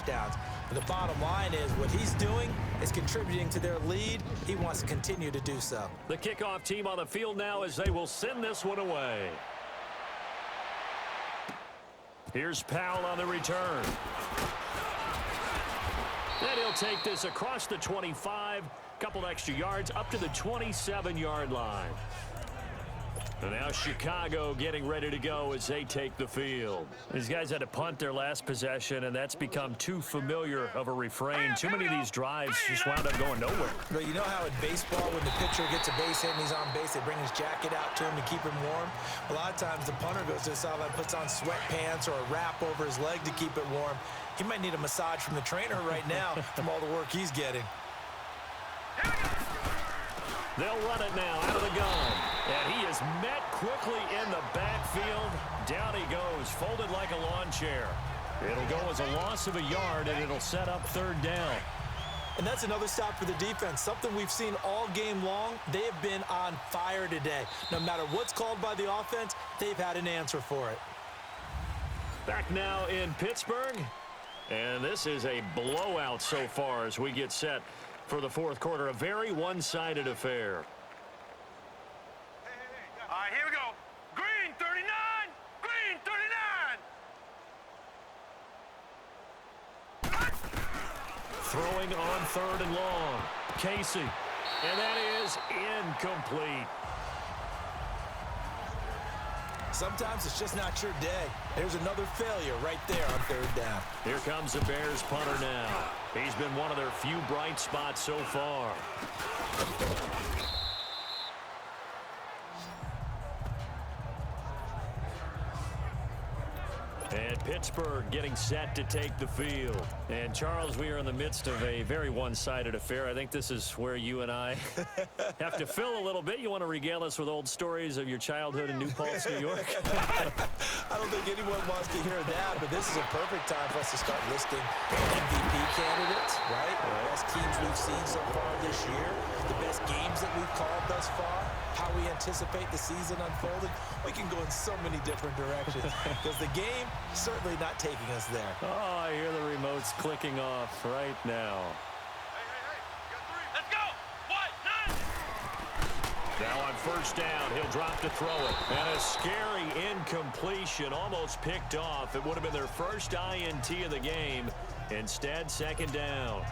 touchdowns. But the bottom line is what he's doing is contributing to their lead. He wants to continue to do so. The kickoff team on the field now as they will send this one away. Here's Powell on the return. And he'll take this across the 25, couple extra yards up to the 27-yard line. And now Chicago getting ready to go as they take the field. These guys had to punt their last possession, and that's become too familiar of a refrain. Too many of these drives just wound up going nowhere. But you know how in baseball, when the pitcher gets a base hit and he's on base, they bring his jacket out to him to keep him warm? A lot of times the punter goes to the sideline, puts on sweatpants or a wrap over his leg to keep it warm. He might need a massage from the trainer right now from all the work he's getting. They'll run it now out of the gun. And he is met quickly in the backfield. Down he goes, folded like a lawn chair. It'll go as a loss of a yard, and it'll set up third down. And that's another stop for the defense, something we've seen all game long. They have been on fire today. No matter what's called by the offense, they've had an answer for it. Back now in Pittsburgh. And this is a blowout so far as we get set for the fourth quarter. A very one-sided affair. All right, here we go. Green 39! Green 39! Throwing on third and long. Casey. And that is incomplete. Sometimes it's just not your day. There's another failure right there on third down. Here comes the Bears punter now. He's been one of their few bright spots so far. And Pittsburgh getting set to take the field. And, Charles, we are in the midst of a very one-sided affair. I think this is where you and I have to fill a little bit. You want to regale us with old stories of your childhood in New Paltz, New York? I don't think anyone wants to hear that, but this is a perfect time for us to start listing MVP candidates, right? The best teams we've seen so far this year, the best games that we've called thus far, how we anticipate the season unfolding. We can go in so many different directions because the game certainly not taking us there. Oh, I hear the remotes clicking off right now. Hey, got three. Let's go! What? Nine! Now on first down, he'll drop to throw it. And a scary incompletion, almost picked off. It would have been their first INT of the game. Instead, second down.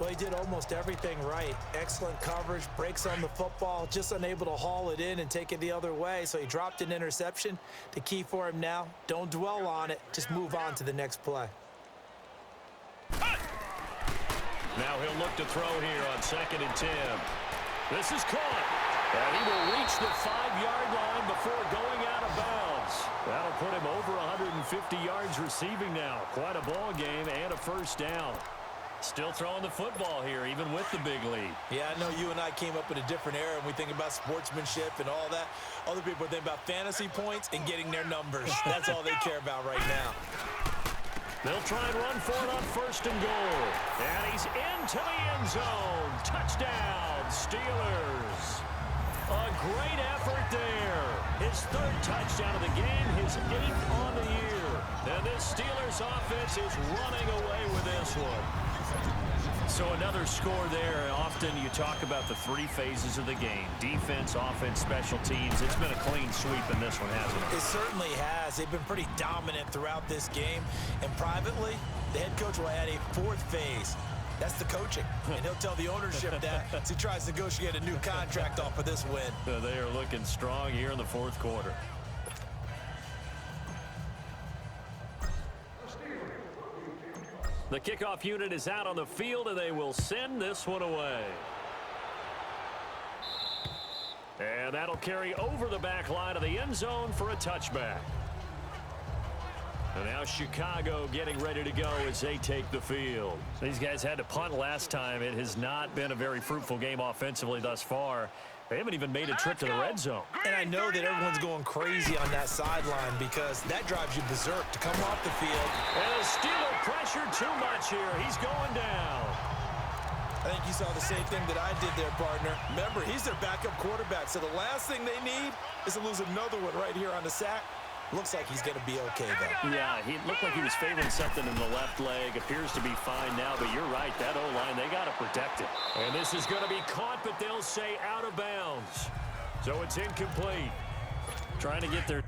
Well, he did almost everything right. Excellent coverage, breaks on the football, just unable to haul it in and take it the other way. So he dropped an interception. The key for him now, don't dwell on it. Just move on to the next play. Now he'll look to throw here on 2nd and 10. This is caught. And he will reach the 5-yard line before going out of bounds. That'll put him over 150 yards receiving now. Quite a ball game and a first down. Still throwing the football here, even with the big lead. Yeah, I know you and I came up in a different era, and we think about sportsmanship and all that. Other people think about fantasy points and getting their numbers. That's all they care about right now. They'll try and run for it on 1st and goal. And he's into the end zone. Touchdown, Steelers. A great effort there. His 3rd touchdown of the game, his 8th on the year. And this Steelers offense is running away with this one. So another score there. Often you talk about the 3 phases of the game. Defense, offense, special teams. It's been a clean sweep in this one, hasn't it? It certainly has. They've been pretty dominant throughout this game. And privately, the head coach will add a 4th phase. That's the coaching. And he'll tell the ownership that as he tries to negotiate a new contract off of this win. They are looking strong here in the 4th quarter. The kickoff unit is out on the field, and they will send this one away. And that'll carry over the back line of the end zone for a touchback. And now Chicago getting ready to go as they take the field. These guys had to punt last time. It has not been a very fruitful game offensively thus far. They haven't even made a trip to the red zone. And I know that everyone's going crazy on that sideline because that drives you berserk to come off the field. And the Steeler pressure too much here. He's going down. I think you saw the same thing that I did there, partner. Remember, he's their backup quarterback, so the last thing they need is to lose another one right here on the sack. Looks like he's going to be okay, though. Yeah, he looked like he was favoring something in the left leg. Appears to be fine now, but you're right. That O-line, they got to protect it. And this is going to be caught, but they'll say out of bounds. So it's incomplete. Trying to get their...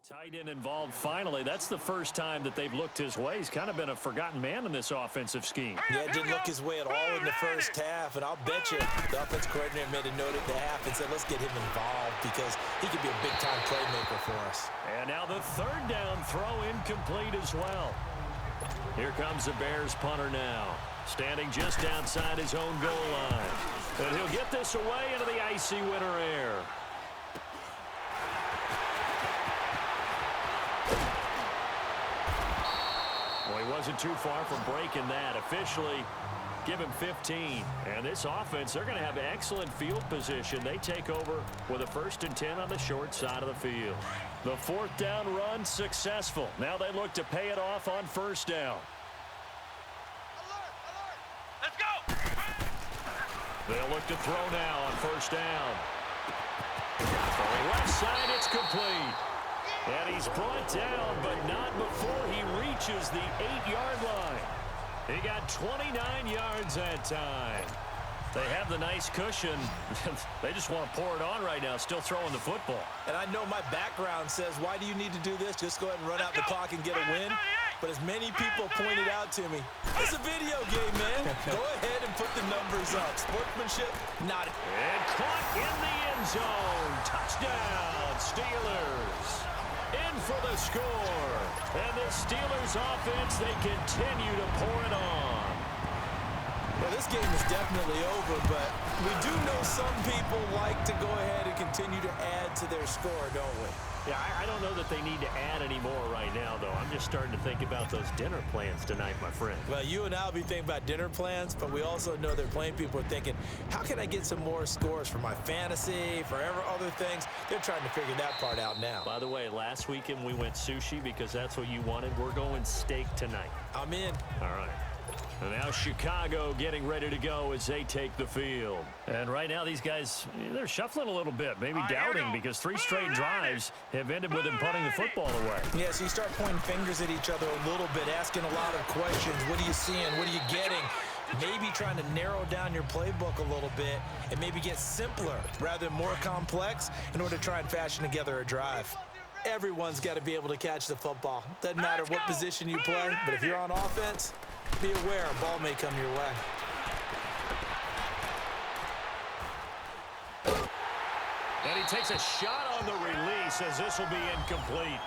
Tight end involved finally. That's the first time that they've looked his way. He's kind of been a forgotten man in this offensive scheme. Yeah, didn't look his way at all in the first half, and I'll bet you the offense coordinator made a note at the half and said, let's get him involved because he could be a big-time playmaker for us. And now the third down throw incomplete as well. Here comes the Bears punter now, standing just outside his own goal line. And he'll get this away into the icy winter air. Well, he wasn't too far from breaking that. Officially, give him 15. And this offense, they're going to have excellent field position. They take over with a 1st and 10 on the short side of the field. The 4th down run successful. Now they look to pay it off on 1st down. Let's go! They'll look to throw now on 1st down. From the left side, it's complete. And he's brought down, but not before he reaches the 8-yard line. He got 29 yards that time. They have the nice cushion. They just want to pour it on right now, still throwing the football. And I know my background says, why do you need to do this? Just go ahead and run out the clock and get a win. But as many people pointed out to me, it's a video game, man. Go ahead and put the numbers up. Sportsmanship, not it. And caught in the end zone. Touchdown, Steelers. In for the score. And the Steelers offense, they continue to pour it on. Well, this game is definitely over, but we do know some people like to go ahead and continue to add to their score, don't we? Yeah, I don't know that they need to add any more right now, though. I'm just starting to think about those dinner plans tonight, my friend. Well, you and I will be thinking about dinner plans, but we also know they're playing people are thinking, how can I get some more scores for my fantasy, for other things? They're trying to figure that part out now. By the way, last weekend we went sushi because that's what you wanted. We're going steak tonight. I'm in. All right. And now Chicago getting ready to go as they take the field. And right now these guys, they're shuffling a little bit, maybe doubting because 3 straight drives have ended with them punting the football away. Yeah, so you start pointing fingers at each other a little bit, asking a lot of questions. What are you seeing? What are you getting? Maybe trying to narrow down your playbook a little bit and maybe get simpler rather than more complex in order to try and fashion together a drive. Everyone's got to be able to catch the football. Doesn't matter what position you play, but if you're on offense, be aware a ball may come your way. And he takes a shot on the release as this will be incomplete.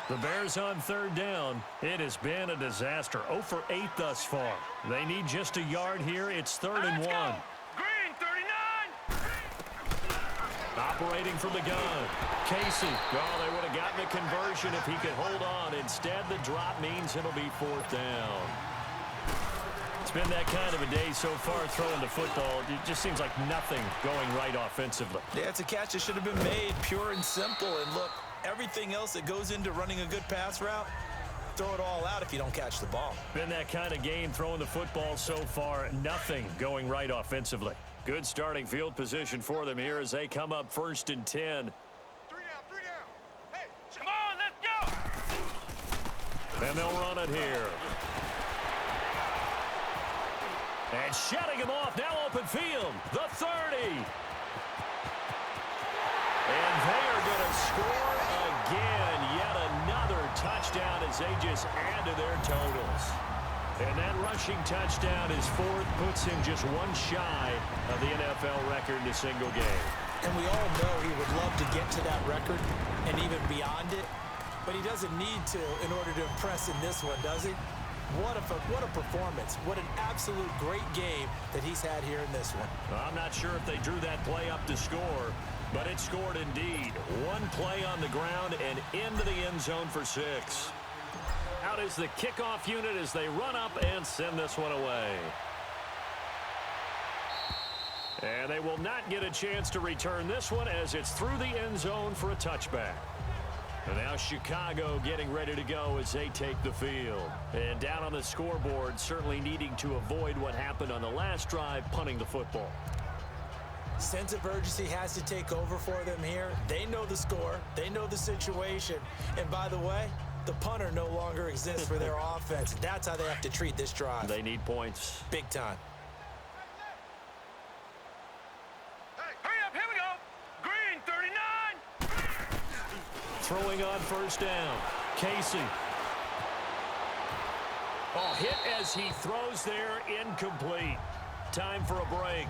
The Bears on 3rd down. It has been a disaster. 0 for 8 thus far. They need just a yard here. It's 3rd and 1. Green 39. Operating from the gun. Casey. Oh, they would have gotten a conversion if he could hold on. Instead, the drop means it'll be 4th down. It's been that kind of a day so far throwing the football. It just seems like nothing going right offensively. Yeah, it's a catch that should have been made, pure and simple. And look, everything else that goes into running a good pass route, throw it all out if you don't catch the ball. Been that kind of game throwing the football so far. Nothing going right offensively. Good starting field position for them here as they come up 1st and 10. 3 down. Hey, come on, let's go. And they'll run it here. And shutting him off, now open field, the 30. And they are going to score again. Yet another touchdown as they just add to their totals. And that rushing touchdown is 4th, puts him just 1 shy of the NFL record in a single game. And we all know he would love to get to that record and even beyond it, but he doesn't need to in order to impress in this one, does he? What a performance. What an absolute great game that he's had here in this one. Well, I'm not sure if they drew that play up to score, but it scored indeed. 1 play on the ground and into the end zone for 6. Out is the kickoff unit as they run up and send this one away. And they will not get a chance to return this one as it's through the end zone for a touchback. And now Chicago getting ready to go as they take the field. And down on the scoreboard, certainly needing to avoid what happened on the last drive, punting the football. Sense of urgency has to take over for them here. They know the score. They know the situation. And by the way, the punter no longer exists for their offense. That's how they have to treat this drive. They need points. Big time. Hurry up, here we go. Green 39. Throwing on first down. Casey. Oh, hit as he throws there, incomplete. Time for a break.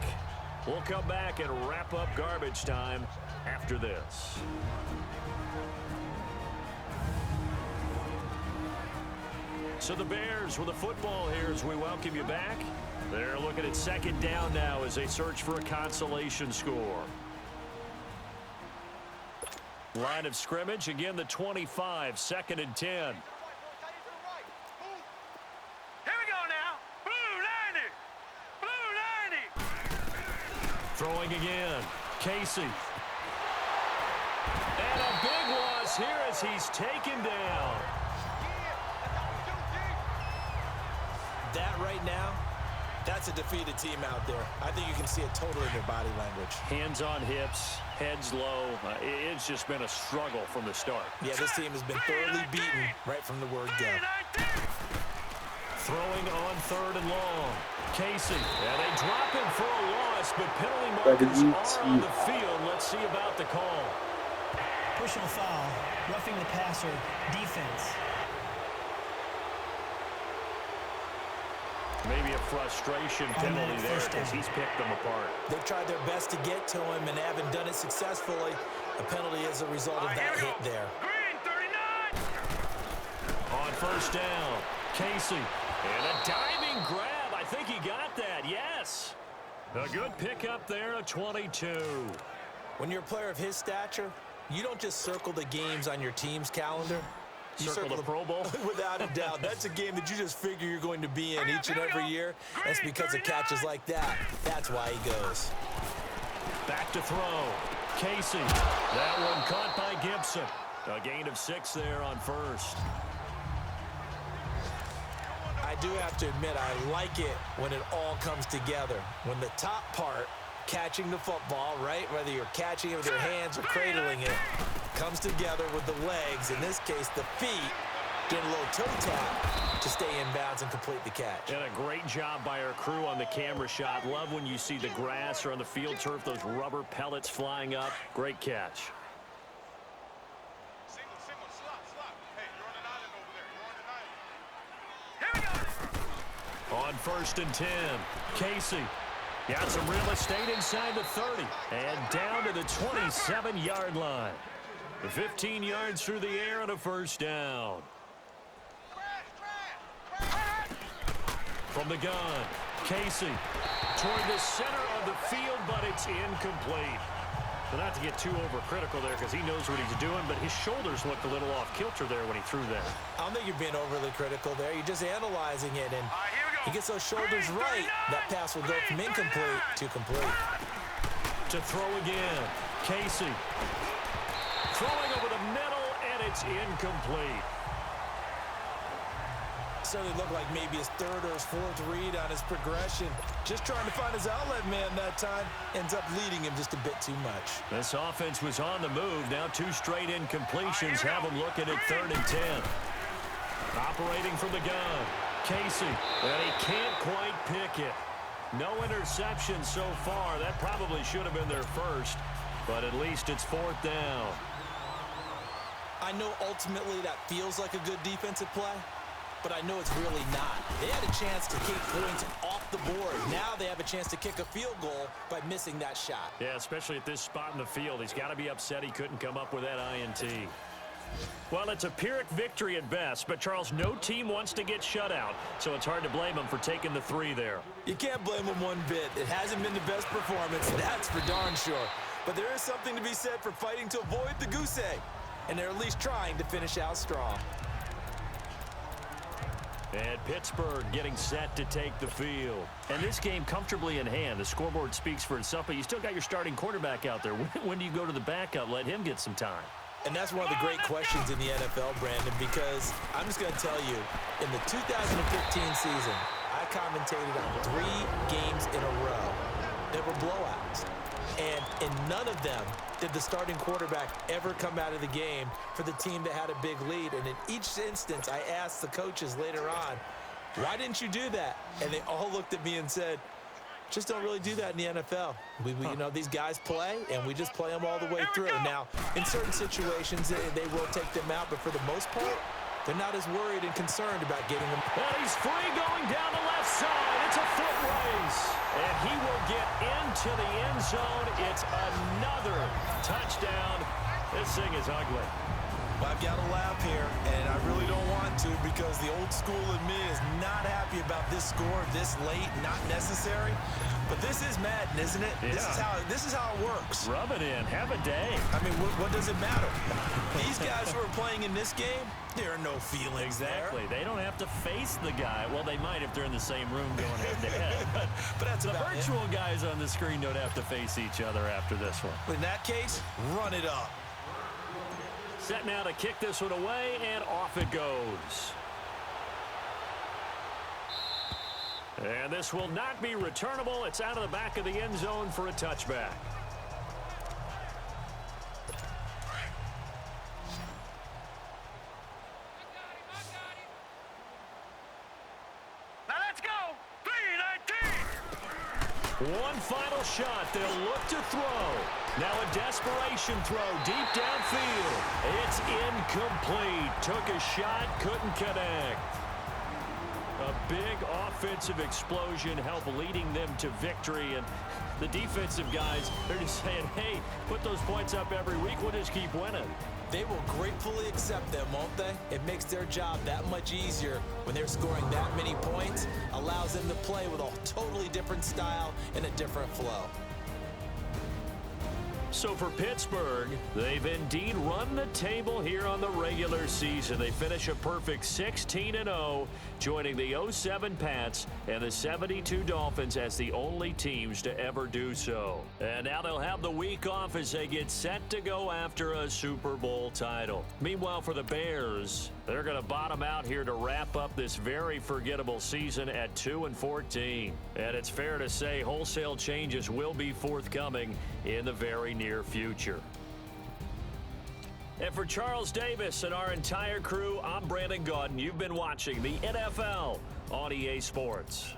We'll come back and wrap up garbage time after this. So the Bears with the football here as we welcome you back. They're looking at second down now as they search for a consolation score. Line of scrimmage, again the 25, 2nd and 10. Here we go now. Blue 90. Blue 90. Throwing again. Casey. And a big loss here as he's taken down. That right now, that's a defeated team out there. I think you can see it totally in their body language. Hands on hips, heads low. It's just been a struggle from the start. Yeah, this team has been thoroughly beaten right from the word go. Throwing on 3rd and long. Casey. And they drop him for a loss, but penalty markers are on the field. Let's see about the call. Personal foul, roughing the passer, defense. Maybe a frustration penalty there because he's picked them apart. They've tried their best to get to him and haven't done it successfully. A penalty is a result of that hit there. Green 39. On first down, Casey. And a diving grab. I think he got that, yes. A good pickup there, a 22. When you're a player of his stature, you don't just circle the games on your team's calendar. You Circle the Pro Bowl? Without a doubt. That's a game that you just figure you're going to be in each and every year. That's because of catches like that. That's why he goes. Back to throw. Casey. That one caught by Gibson. A gain of 6 there on first. I do have to admit, I like it when it all comes together. When the top part, catching the football, right, whether you're catching it with your hands or cradling it, comes together with the legs, in this case the feet, get a little toe tap to stay in bounds and complete the catch. And a great job by our crew on the camera shot. Love when you see the grass or on the field turf, those rubber pellets flying up. Great catch. Single, slot. Hey, you're on the island over there. You're on the island. Here we go. On 1st and 10, Casey. Got some real estate inside the 30 and down to the 27-yard line. 15 yards through the air and a first down. From the gun, Casey toward the center of the field, but it's incomplete. Well, not to get too overcritical there because he knows what he's doing, but his shoulders looked a little off kilter there when he threw that. I don't think you're being overly critical there. You're just analyzing it, and he gets those shoulders right. That pass will go from incomplete to complete. To throw again, Casey. Throwing over the middle, and it's incomplete. Certainly looked like maybe his 3rd or his 4th read on his progression. Just trying to find his outlet man that time. Ends up leading him just a bit too much. This offense was on the move. Now 2 straight incompletions have him looking at 3rd and 10. Operating from the gun, Casey. And he can't quite pick it. No interception so far. That probably should have been their first. But at least it's 4th down. I know ultimately that feels like a good defensive play, but I know it's really not. They had a chance to kick points off the board. Now they have a chance to kick a field goal by missing that shot. Yeah, especially at this spot in the field. He's got to be upset he couldn't come up with that INT. Well, it's a Pyrrhic victory at best, but Charles, no team wants to get shut out, so it's hard to blame him for taking the 3 there. You can't blame him one bit. It hasn't been the best performance, that's for darn sure. But there is something to be said for fighting to avoid the goose egg, and they're at least trying to finish out strong. And Pittsburgh getting set to take the field. And this game comfortably in hand. The scoreboard speaks for itself, but you still got your starting quarterback out there. When do you go to the backup? Let him get some time. And that's one of the great questions in the NFL, Brandon, because I'm just going to tell you, in the 2015 season, I commentated on 3 games in a row that were blowouts. And in none of them did the starting quarterback ever come out of the game for the team that had a big lead. And in each instance, I asked the coaches later on, why didn't you do that? And they all looked at me and said, just don't really do that in the NFL. You know, these guys play, and we just play them all the way through. Now, in certain situations, they will take them out, but for the most part, they're not as worried and concerned about getting them. And he's free going down the left side. It's a foot race. And he will get into the end zone. It's another touchdown. This thing is ugly. Well, I've got to laugh here, and I really don't want to because the old school in me is not happy about this score this late, not necessary. But this is Madden, isn't it? Yeah. This is how it works. Rub it in. Have a day. I mean, what does it matter? These guys who are playing in this game, there are no feelings Exactly. there. They don't have to face the guy. Well, they might if they're in the same room going head-to-head. But that's the about virtual guys on the screen don't have to face each other after this one. In that case, run it up. Set now to kick this one away, and off it goes. And this will not be returnable. It's out of the back of the end zone for a touchback. Now let's go. 3-19. One final shot. They'll look to throw. Now a desperation throw deep downfield. It's incomplete. Took a shot, couldn't connect. A big offensive explosion helped leading them to victory. And the defensive guys, they're just saying, hey, put those points up every week. We'll just keep winning. They will gratefully accept them, won't they? It makes their job that much easier when they're scoring that many points. Allows them to play with a totally different style and a different flow. So for Pittsburgh, they've indeed run the table here on the regular season. They finish a perfect 16-0, joining the 07 Pats and the 72 Dolphins as the only teams to ever do so. And now they'll have the week off as they get set to go after a Super Bowl title. Meanwhile, for the Bears, they're going to bottom out here to wrap up this very forgettable season at 2-14. And it's fair to say wholesale changes will be forthcoming in the very near future. And for Charles Davis and our entire crew, I'm Brandon Gaudin. You've been watching the NFL on EA Sports.